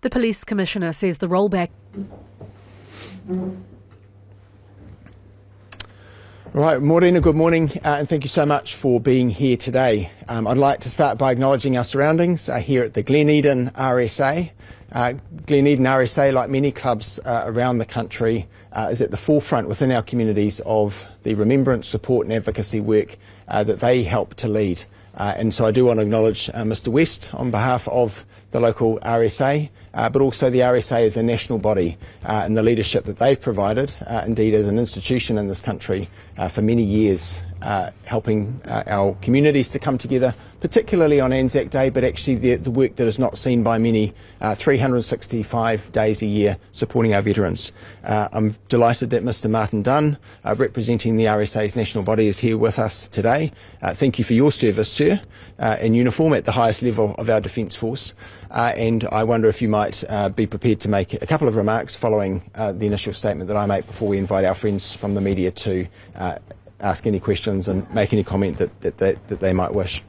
The Police Commissioner says the rollback. Right, Morena, good morning, and thank you so much for being here today. I'd like to start by acknowledging our surroundings here at the Glen Eden RSA. Glen Eden RSA, like many clubs around the country, is at the forefront within our communities of the remembrance, support and advocacy work that they help to lead. And so I do want to acknowledge Mr West on behalf of the local RSA, but also the RSA as a national body and the leadership that they've provided, indeed as an institution in this country for many years, helping our communities to come together, particularly on Anzac Day, but actually the work that is not seen by many, 365 days a year supporting our veterans. I'm delighted that Mr Martin Dunn, representing the RSA's national body, is here with us today. Thank you for your service, sir, in uniform at the highest level of our Defence Force. And I wonder if you might be prepared to make a couple of remarks following the initial statement that I make before we invite our friends from the media to ask any questions and make any comment that they might wish.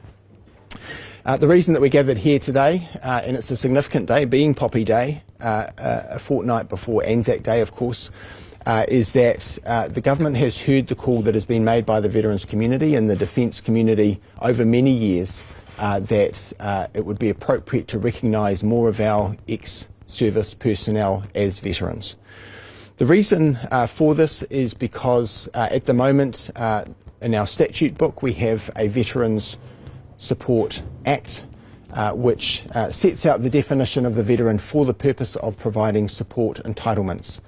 The reason that we're gathered here today, and it's a significant day, being Poppy Day, a fortnight before Anzac Day, of course, is that the government has heard the call that has been made by the veterans community and the defence community over many years that it would be appropriate to recognise more of our ex-service personnel as veterans. The reason for this is because at the moment in our statute book we have a Veterans Support Act which sets out the definition of the veteran for the purpose of providing support entitlements.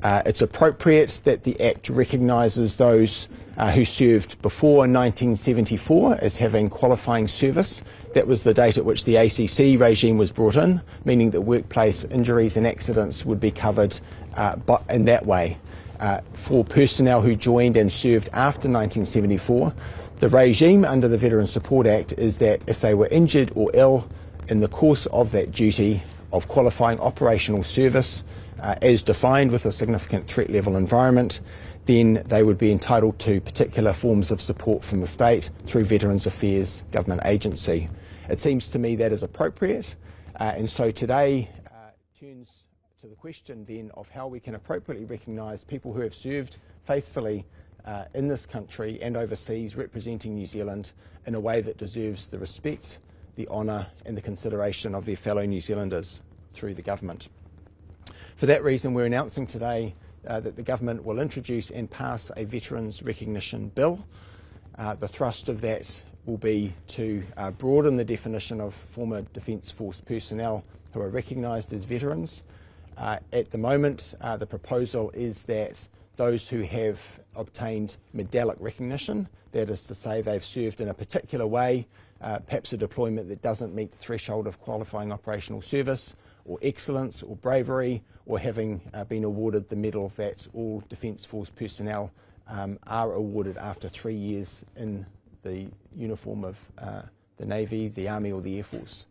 It's appropriate that the Act recognises those who served before 1974 as having qualifying service. That was the date at which the ACC regime was brought in, meaning that workplace injuries and accidents would be covered in that way. For personnel who joined and served after 1974, the regime under the Veterans Support Act is that if they were injured or ill in the course of that duty of qualifying operational service, as defined with a significant threat level environment, then they would be entitled to particular forms of support from the state through Veterans Affairs government agency. It seems to me that is appropriate, and so today turns to the question then of how we can appropriately recognise people who have served faithfully in this country and overseas representing New Zealand in a way that deserves the respect, the honour and the consideration of their fellow New Zealanders through the government. For that reason, we're announcing today that the government will introduce and pass a Veterans Recognition Bill. The thrust of that will be to broaden the definition of former Defence Force personnel who are recognised as veterans. At the moment, the proposal is that those who have obtained medallic recognition, that is to say they've served in a particular way, perhaps a deployment that doesn't meet the threshold of qualifying operational service, or excellence or bravery, or having been awarded the medal that all Defence Force personnel are awarded after 3 years in the uniform of the Navy, the Army or the Air Force.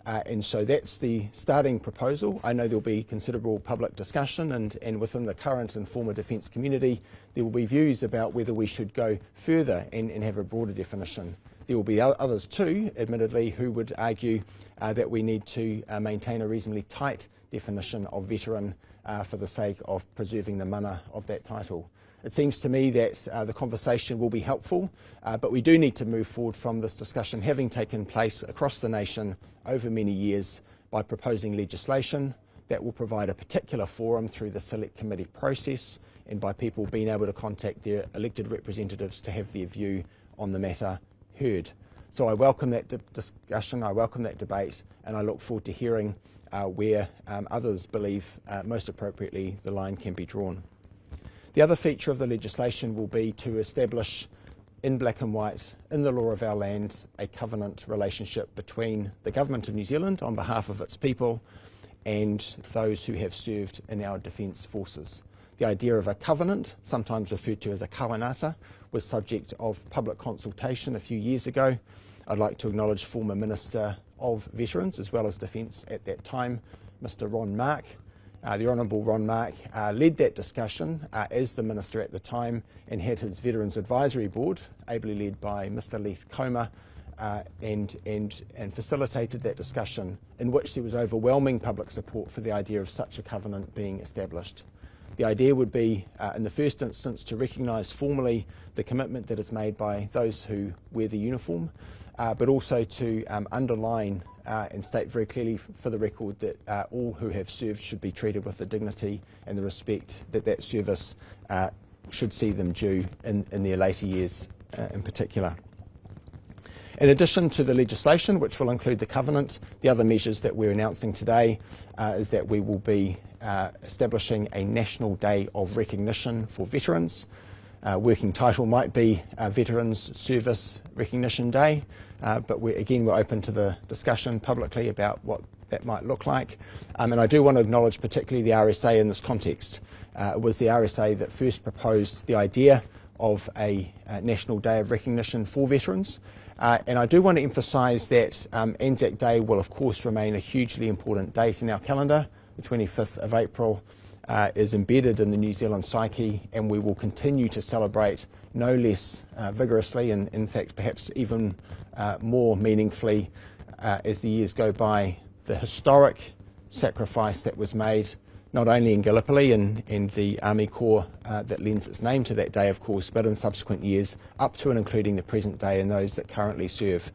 And so that's the starting proposal. I know there'll be considerable public discussion and within the current and former defence community there will be views about whether we should go further and have a broader definition. There will be others too, admittedly, who would argue that we need to maintain a reasonably tight definition of veteran for the sake of preserving the mana of that title. It seems to me that the conversation will be helpful, but we do need to move forward from this discussion having taken place across the nation over many years by proposing legislation that will provide a particular forum through the Select Committee process and by people being able to contact their elected representatives to have their view on the matter heard. So I welcome that discussion, I welcome that debate, and I look forward to hearing where others believe most appropriately the line can be drawn. The other feature of the legislation will be to establish in black and white, in the law of our land, a covenant relationship between the Government of New Zealand on behalf of its people and those who have served in our defence forces. The idea of a covenant, sometimes referred to as a kawanata, was subject of public consultation a few years ago. I'd like to acknowledge former Minister of Veterans as well as Defence at that time, Mr Ron Mark. The Honourable Ron Mark led that discussion as the Minister at the time and had his Veterans Advisory Board, ably led by Mr Leith Comer, and facilitated that discussion in which there was overwhelming public support for the idea of such a covenant being established. The idea would be, in the first instance, to recognise formally the commitment that is made by those who wear the uniform, but also to underline and state very clearly for the record that all who have served should be treated with the dignity and the respect that that service should see them due in their later years in particular. In addition to the legislation, which will include the covenant, the other measures that we're announcing today is that we will be establishing a National Day of Recognition for veterans. Working title might be Veterans Service Recognition Day, but we're open to the discussion publicly about what that might look like. And I do want to acknowledge particularly the RSA in this context. It was the RSA that first proposed the idea of a National Day of Recognition for veterans. And I do want to emphasise that Anzac Day will of course remain a hugely important date in our calendar. The 25th of April is embedded in the New Zealand psyche, and we will continue to celebrate no less vigorously, and in fact perhaps even more meaningfully as the years go by, the historic sacrifice that was made not only in Gallipoli and the Army Corps that lends its name to that day, of course, but in subsequent years up to and including the present day and those that currently serve.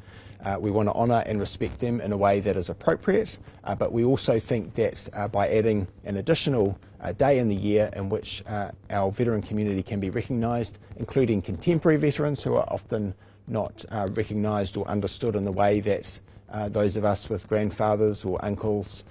We want to honour and respect them in a way that is appropriate, but we also think that by adding an additional day in the year in which our veteran community can be recognised, including contemporary veterans who are often not recognised or understood in the way that those of us with grandfathers or uncles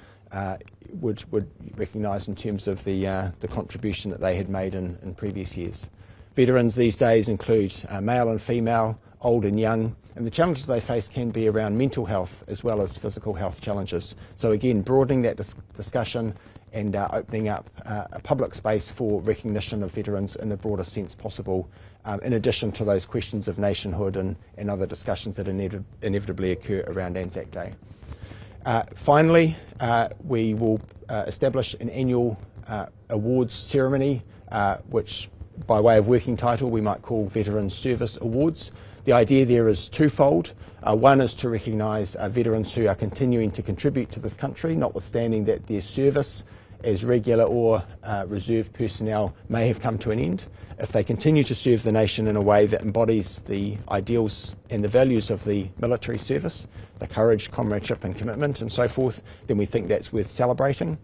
would recognise in terms of the contribution that they had made in previous years. Veterans these days include male and female, old and young, and the challenges they face can be around mental health as well as physical health challenges. So again, broadening that discussion and opening up a public space for recognition of veterans in the broadest sense possible, in addition to those questions of nationhood and other discussions that inevitably occur around Anzac Day. Finally, we will establish an annual awards ceremony, which by way of working title we might call Veterans Service Awards. The idea there is twofold. One is to recognise veterans who are continuing to contribute to this country, notwithstanding that their service as regular or reserve personnel may have come to an end. If they continue to serve the nation in a way that embodies the ideals and the values of the military service, the courage, comradeship and commitment and so forth, then we think that's worth celebrating.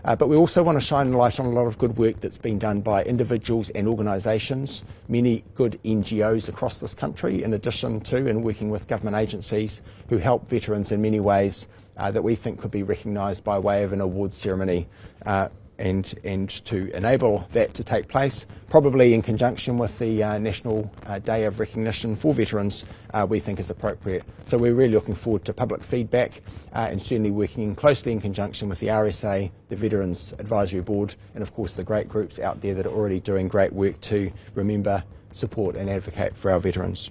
But we also want to shine a light on a lot of good work that's been done by individuals and organisations, many good NGOs across this country, in addition to and working with government agencies who help veterans in many ways that we think could be recognised by way of an awards ceremony, and to enable that to take place, probably in conjunction with the National Day of Recognition for Veterans, we think is appropriate. So we're really looking forward to public feedback and certainly working closely in conjunction with the RSA, the Veterans Advisory Board, and of course the great groups out there that are already doing great work to remember, support and advocate for our veterans.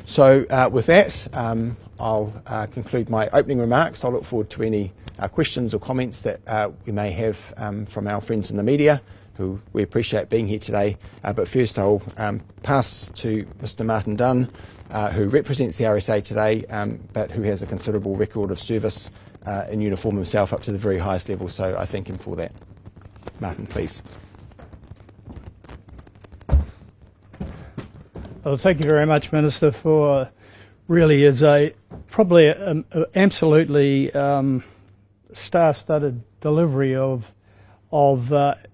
So with that, I'll conclude my opening remarks. I'll look forward to any questions or comments that we may have from our friends in the media, who we appreciate being here today. But first I'll pass to Mr. Martin Dunn, who represents the RSA today, but who has a considerable record of service in uniform himself up to the very highest level, so I thank him for that. Martin, please. Well, thank you very much, Minister, for really is probably absolutely star-studded delivery of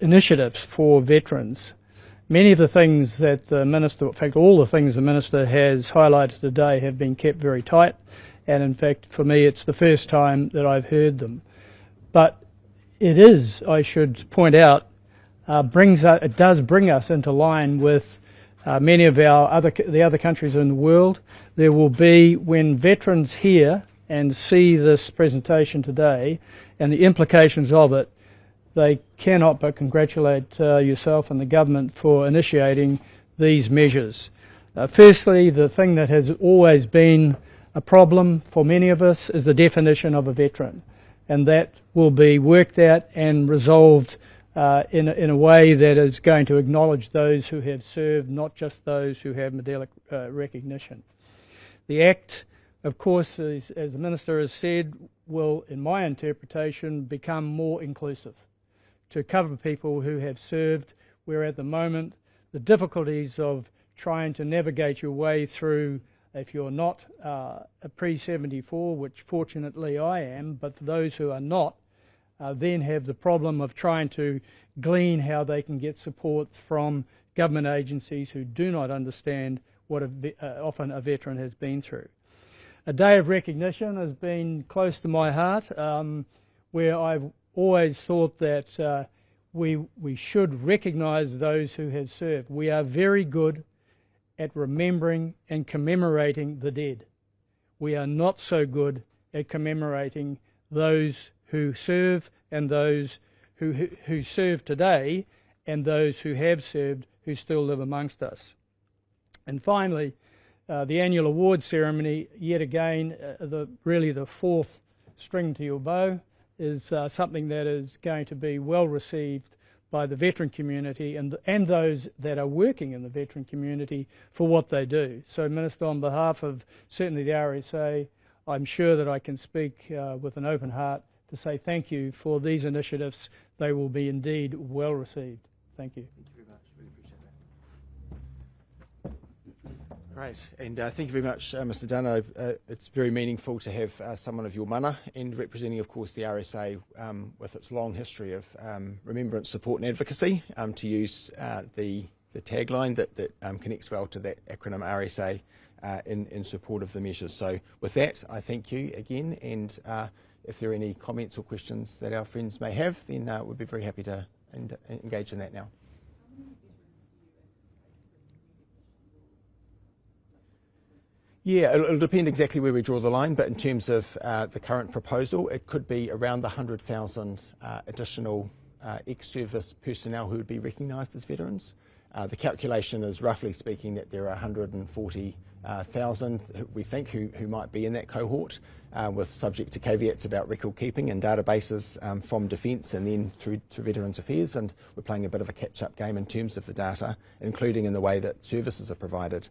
initiatives for veterans. Many of the things that the Minister, in fact all the things the Minister has highlighted today have been kept very tight, and in fact for me it's the first time that I've heard them. But it is, I should point out, it does bring us into line with many of the other countries in the world. There will be, when veterans hear and see this presentation today and the implications of it, they cannot but congratulate yourself and the government for initiating these measures. Firstly, the thing that has always been a problem for many of us is the definition of a veteran, and that will be worked out and resolved in a way that is going to acknowledge those who have served, not just those who have medalic recognition. The Act, of course, as the Minister has said, will, in my interpretation, become more inclusive to cover people who have served, where at the moment the difficulties of trying to navigate your way through, if you're not a pre-74, which fortunately I am, but for those who are not, then have the problem of trying to glean how they can get support from government agencies who do not understand what often a veteran has been through. A day of recognition has been close to my heart, where I've always thought that we should recognise those who have served. We are very good at remembering and commemorating the dead. We are not so good at commemorating those who serve and those who serve today and those who have served who still live amongst us. And finally, the annual awards ceremony, yet again, really the fourth string to your bow, is something that is going to be well received by the veteran community and those that are working in the veteran community for what they do. So, Minister, on behalf of certainly the RSA, I'm sure that I can speak with an open heart to say thank you for these initiatives. They will be indeed well received. Thank you. Thank you very much. Really appreciate that. Great, and thank you very much, Mr. Dano. It's very meaningful to have someone of your mana and representing, of course, the RSA with its long history of remembrance, support and advocacy, to use the tagline that connects well to that acronym RSA in support of the measures. So with that, I thank you again, and if there are any comments or questions that our friends may have, then we'd be very happy to engage in that now. Yeah, it'll depend exactly where we draw the line, but in terms of the current proposal, it could be around the 100,000 additional ex-service personnel who would be recognised as veterans. The calculation is, roughly speaking, that there are 140,000, we think, who might be in that cohort, with subject to caveats about record keeping and databases from Defence and then through to Veterans Affairs, and we're playing a bit of a catch-up game in terms of the data, including in the way that services are provided.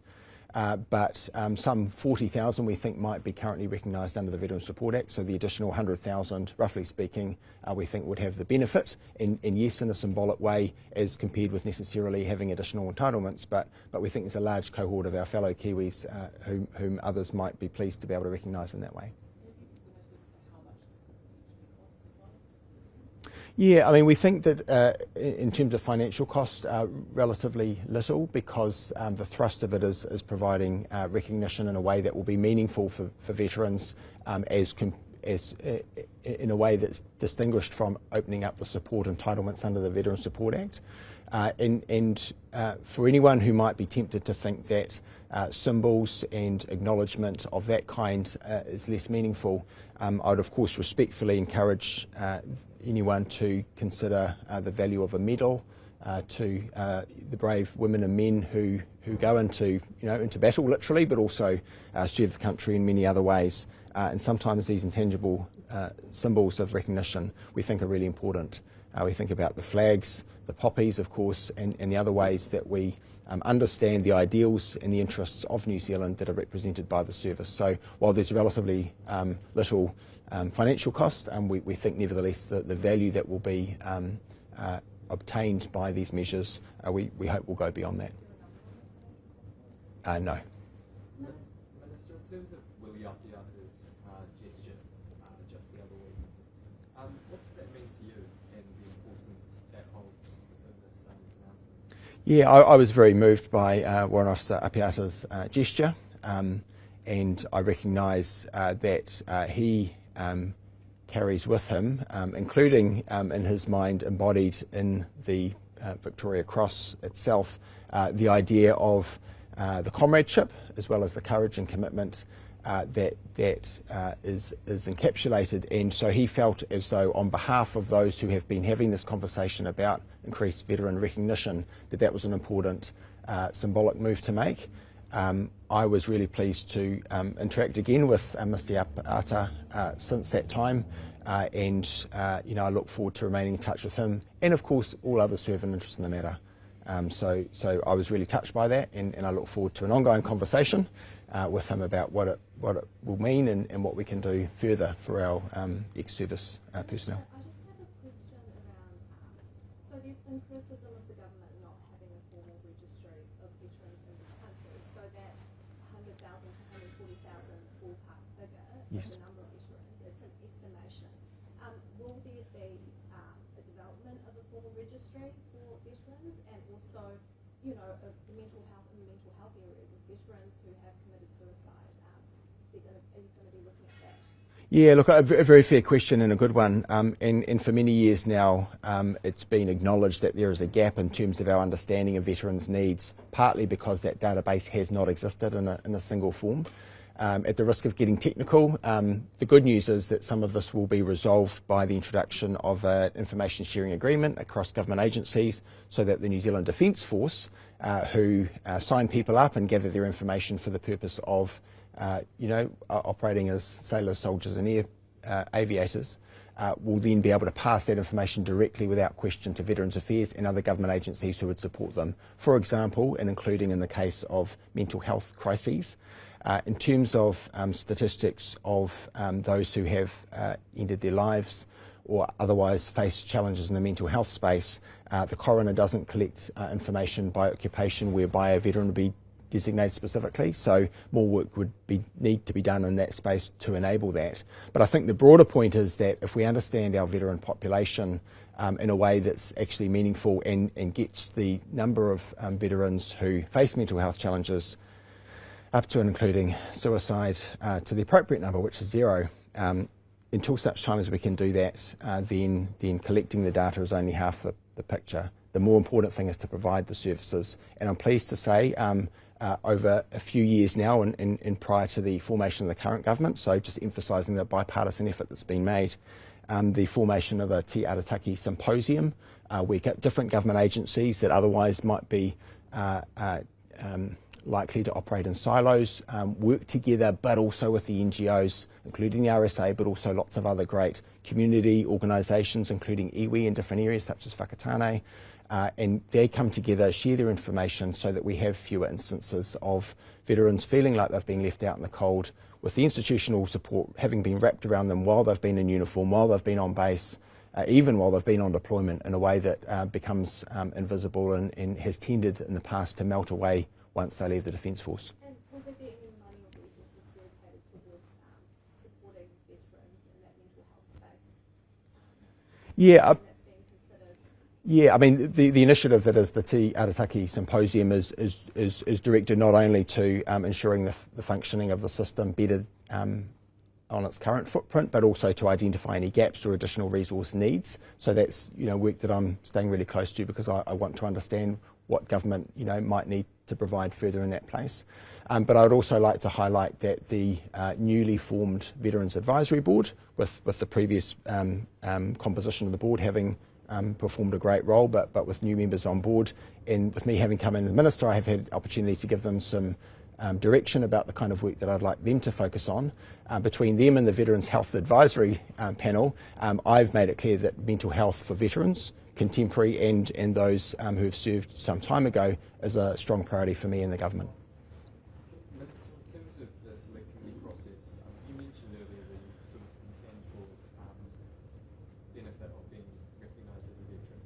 But some 40,000 we think might be currently recognised under the Veterans Support Act, so the additional 100,000, roughly speaking, we think would have the benefit, and yes, in a symbolic way, as compared with necessarily having additional entitlements, but we think there's a large cohort of our fellow Kiwis whom others might be pleased to be able to recognise in that way. Yeah, I mean, we think that in terms of financial cost, relatively little, because the thrust of it is providing recognition in a way that will be meaningful for veterans, in a way that's distinguished from opening up the support entitlements under the Veterans Support Act. And for anyone who might be tempted to think that symbols and acknowledgement of that kind is less meaningful, I would of course respectfully encourage anyone to consider the value of a medal to the brave women and men who go into battle literally, but also serve the country in many other ways. And sometimes these intangible symbols of recognition we think are really important. We think about the flags, the poppies, of course, and the other ways that we understand the ideals and the interests of New Zealand that are represented by the service. So while there's relatively little financial cost, we think nevertheless that the value that will be obtained by these measures, we hope will go beyond that. No. Minister, in terms of Willie Apiata's gesture just the other week, what does that mean to you and the importance that holds within this announcement? Yeah, I was very moved by Warrant Officer Apiata's gesture, and I recognise that he carries with him, including in his mind embodied in the Victoria Cross itself, the idea of the comradeship as well as the courage and commitment that is encapsulated, and so he felt as though on behalf of those who have been having this conversation about increased veteran recognition, that was an important symbolic move to make. I was really pleased to interact again with Mr. Apiata since that time, and I look forward to remaining in touch with him and of course all others who have an interest in the matter. So I was really touched by that, and I look forward to an ongoing conversation with him about what it will mean and what we can do further for our ex-service personnel. I just have a question around, so there's been criticism of the government not having a formal registry of veterans in this country, so that 100,000 to 140,000 ballpark figure Yes. is the number of veterans, it's an estimation. Will there be a development of a formal registry for veterans, and also, you know, of the mental health and the mental health areas of veterans who have committed suicide? Are you going to be looking at that? Yeah, look, a very fair question and a good one. And for many years now, it's been acknowledged that there is a gap in terms of our understanding of veterans' needs, partly because that database has not existed in a single form. At the risk of getting technical, the good news is that some of this will be resolved by the introduction of an information sharing agreement across government agencies, so that the New Zealand Defence Force, who sign people up and gather their information for the purpose of operating as sailors, soldiers and aviators, will then be able to pass that information directly without question to Veterans Affairs and other government agencies who would support them. For example, and including in the case of mental health crises. In terms of statistics of those who have ended their lives or otherwise face challenges in the mental health space, the coroner doesn't collect information by occupation whereby a veteran would be designated specifically, so more work would need to be done in that space to enable that. But I think the broader point is that if we understand our veteran population in a way that's actually meaningful and gets the number of veterans who face mental health challenges up to and including suicide to the appropriate number, which is 0, until such time as we can do that, then collecting the data is only half the picture. The more important thing is to provide the services, and I'm pleased to say over a few years now and prior to the formation of the current government, so just emphasising the bipartisan effort that's been made, the formation of a Te Arataki Symposium, where different government agencies that otherwise might be likely to operate in silos, work together, but also with the NGOs, including the RSA, but also lots of other great community organisations, including iwi in different areas such as Whakatane, and they come together, share their information so that we have fewer instances of veterans feeling like they've been left out in the cold, with the institutional support having been wrapped around them while they've been in uniform, while they've been on base, even while they've been on deployment, in a way that becomes invisible and has tended in the past to melt away once they leave the Defence Force. And will there be any money or resources dedicated towards supporting veterans in that mental health space? Yeah. That's being considered. Yeah, I mean, the initiative that is the Te Arataki Symposium is directed not only to ensuring the functioning of the system better on its current footprint, but also to identify any gaps or additional resource needs. So that's work that I'm staying really close to, because I want to understand what government might need to provide further in that place. But I would also like to highlight that the newly formed Veterans Advisory Board, with the previous composition of the board having performed a great role, but with new members on board, and with me having come in as Minister, I have had opportunity to give them some direction about the kind of work that I'd like them to focus on. Between them and the Veterans Health Advisory Panel, I've made it clear that mental health for veterans, contemporary and those who have served some time ago, is a strong priority for me and the government. Minister, in terms of the select committee process, you mentioned earlier the sort of intangible benefit of being recognised as a veteran.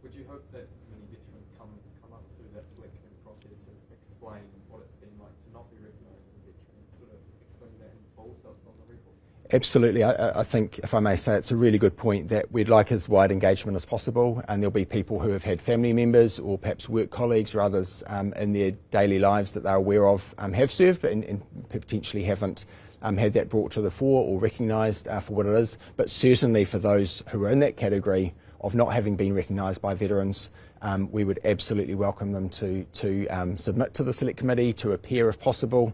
Would you hope that many veterans come up through that select committee process and explain what it's been like to not be recognised as a veteran, sort of explain that in full so it's on the record? Absolutely. I think, if I may say, it's a really good point that we'd like as wide engagement as possible, and there'll be people who have had family members or perhaps work colleagues or others in their daily lives that they're aware of have served, but and potentially haven't had that brought to the fore or recognised for what it is. But certainly for those who are in that category of not having been recognised by veterans, we would absolutely welcome them to submit to the Select Committee, to appear if possible.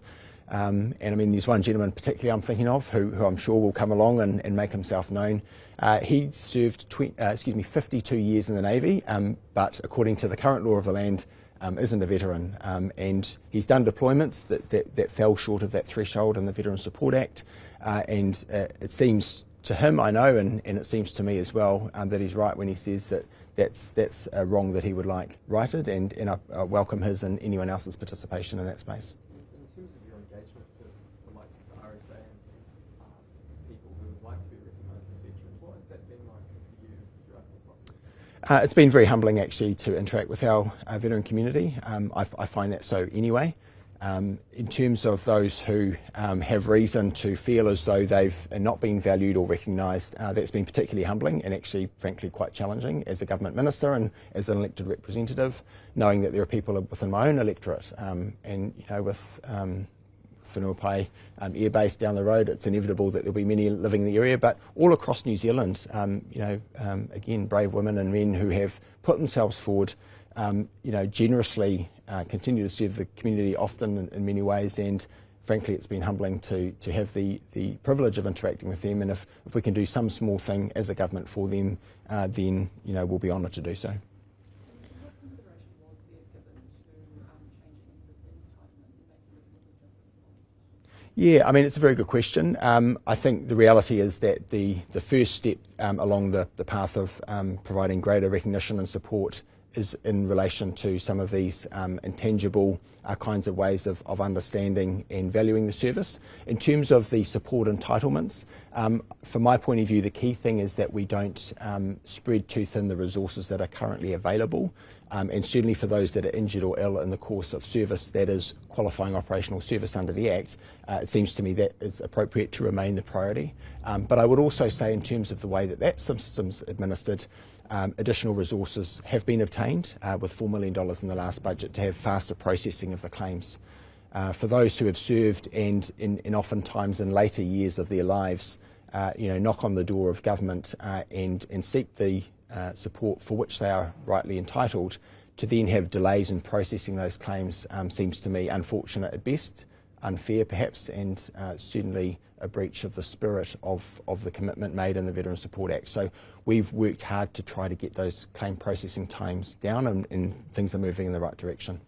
And I mean, there's one gentleman particularly I'm thinking of who I'm sure will come along and make himself known. He served 52 years in the Navy, but according to the current law of the land, isn't a veteran. And he's done deployments that fell short of that threshold in the Veteran Support Act. And it seems to him, I know, and it seems to me as well, that he's right when he says that that's wrong that he would like righted, and I welcome his and anyone else's participation in that space. In terms of your engagement It's been very humbling actually to interact with our veteran community. I find that so anyway. In terms of those who have reason to feel as though they've not been valued or recognised, that's been particularly humbling and actually, frankly, quite challenging as a government minister and as an elected representative, knowing that there are people within my own electorate and with Whenuapai air base down the road, it's inevitable that there'll be many living in the area, but all across New Zealand, again, brave women and men who have put themselves forward, generously continue to serve the community often in many ways, and frankly it's been humbling to have the privilege of interacting with them, and if we can do some small thing as a government for them, then we'll be honoured to do so. What consideration was there given to changing existing entitlements and making this look as justice? Yeah, I mean, it's a very good question. I think the reality is that the first step along the path of providing greater recognition and support is in relation to some of these intangible kinds of ways of understanding and valuing the service. In terms of the support entitlements, from my point of view, the key thing is that we don't spread too thin the resources that are currently available. And certainly for those that are injured or ill in the course of service that is qualifying operational service under the Act, it seems to me that is appropriate to remain the priority. But I would also say in terms of the way that system's administered, additional resources have been obtained with $4 million in the last budget to have faster processing of the claims. For those who have served and in oftentimes in later years of their lives, knock on the door of government and seek the support for which they are rightly entitled, to then have delays in processing those claims seems to me unfortunate at best, unfair perhaps, and certainly a breach of the spirit of the commitment made in the Veteran Support Act. So we've worked hard to try to get those claim processing times down, and things are moving in the right direction.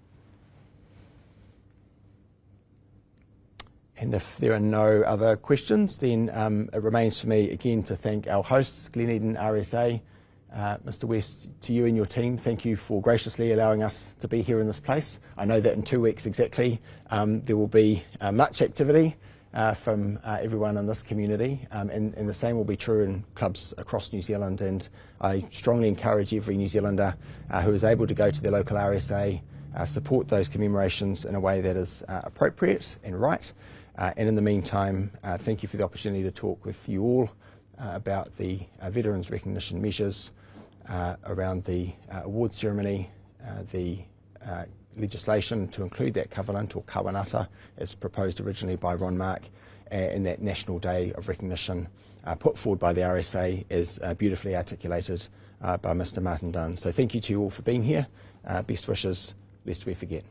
And if there are no other questions, then it remains for me again to thank our hosts, Gleneden RSA, Mr. West, to you and your team, thank you for graciously allowing us to be here in this place. I know that in 2 weeks exactly there will be much activity from everyone in this community, and the same will be true in clubs across New Zealand, and I strongly encourage every New Zealander who is able to go to their local RSA, support those commemorations in a way that is appropriate and right. And in the meantime, thank you for the opportunity to talk with you all about the veterans recognition measures around the award ceremony, the legislation to include that covenant or kawanata as proposed originally by Ron Mark, and that National Day of Recognition put forward by the RSA is beautifully articulated by Mr. Martin Dunn. So thank you to you all for being here. Best wishes, lest we forget.